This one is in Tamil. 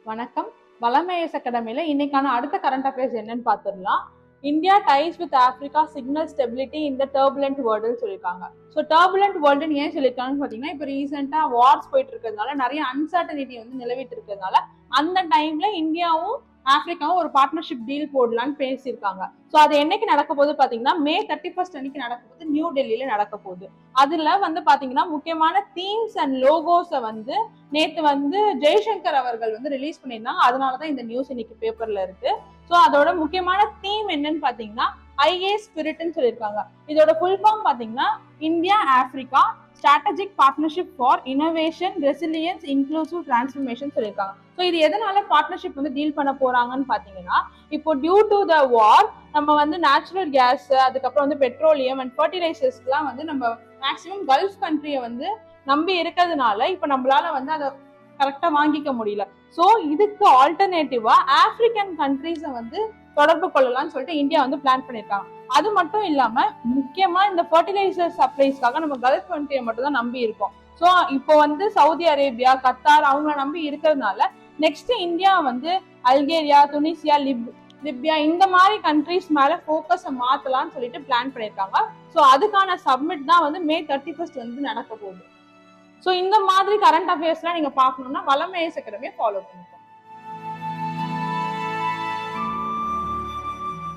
வணக்கம். வளமேஸ் அகாடமில இன்னைக்கான அடுத்த கரண்ட் அஃபேர்ஸ் என்னன்னு பார்த்துடலாம். India dies with Africa signal stability இந்த டர்புலண்ட் வேர்ல்டுன்னு சொல்லியிருக்காங்க. ஸோ டர்புலண்ட் வேர்ல்டுன்னு ஏன் சொல்லியிருக்காங்கன்னு பார்த்தீங்கன்னா, இப்போ ரீசெண்டாக வார்ஸ் போயிட்டு இருக்கிறதுனால நிறைய அன்சர்டனிட்டி வந்து நிலவிட்டு இருக்கிறதுனால அந்த டைம்ல இந்தியாவும் ஆப்பிரிக்காவும் ஒரு பார்ட்னர்ஷிப் டீல் போடலான்னு பேசியிருக்காங்க. ஸோ அது என்னைக்கு நடக்க போகுது பார்த்தீங்கன்னா, May 31 அன்னைக்கு நடக்க போகுது, நியூ டெல்லியில நடக்க போகுது. அதுல வந்து பாத்தீங்கன்னா முக்கியமான தீம்ஸ் அண்ட் லோகோஸை வந்து நேத்து வந்து ஜெய்சங்கர் அவர்கள் வந்து ரிலீஸ் பண்ணியிருந்தாங்க. அதனாலதான் இந்த நியூஸ் இன்னைக்கு பேப்பர்ல இருக்கு. ஸோ அதோட முக்கியமான தீம் என்னன்னு பாத்தீங்கன்னா ஐஏ ஸ்பிரிட்னு சொல்லியிருக்காங்க. இதோட ஃபுல் ஃபார்ம் பாத்தீங்கன்னா India Africa strategic partnership for innovation resilience inclusive transformation சொல்லியிருக்காங்க. ஸோ இது எதனால பார்ட்னர்ஷிப் வந்து டீல் பண்ண போறாங்கன்னு பாத்தீங்கன்னா, இப்போ டியூ டு த வார் நம்ம வந்து நேச்சுரல் கேஸ், அதுக்கப்புறம் வந்து பெட்ரோலியம் அண்ட் ஃபர்டிலைசர்ஸ்லாம் வந்து நம்ம மேக்சிமம் கல்ஃப் கண்ட்ரியை வந்து நம்பி இருக்கிறதுனால இப்போ நம்மளால வந்து அதை கரெக்டா வாங்கிக்க முடியல. ஸோ இதுக்கு ஆல்டர்னேட்டிவா ஆப்பிரிக்கன் கண்ட்ரிஸை வந்து தொடர்பு கொள்ளலாம்னு சொல்லிட்டு இந்தியா வந்து பிளான் பண்ணியிருக்காங்க. அது மட்டும் இல்லாம முக்கியமா இந்த ஃபர்டிலைசர் சப்ளைஸ்க்காக நம்ம கல்ஃப் கண்ட்ரியை மட்டும் தான் நம்பி இருக்கோம். ஸோ இப்போ வந்து சவுதி அரேபியா, கத்தார் அவங்கள நம்பி இருக்கிறதுனால நெக்ஸ்ட் இந்தியா வந்து அல்கேரியா, துனிசியா, லிபியா இந்த மாதிரி கண்ட்ரிஸ் மேல போக்கஸ் மாத்தலாம்னு சொல்லிட்டு பிளான் பண்ணிருக்காங்க. ஸோ அதுக்கான சப்மிட் தான் வந்து May 31 வந்து நடக்க போகுது. ஸோ இந்த மாதிரி கரண்ட் அஃபேர்ஸ்லாம் நீங்க பார்க்கணும்னா வளமேஸ் அகாடமியை ஃபாலோ பண்ணுங்க.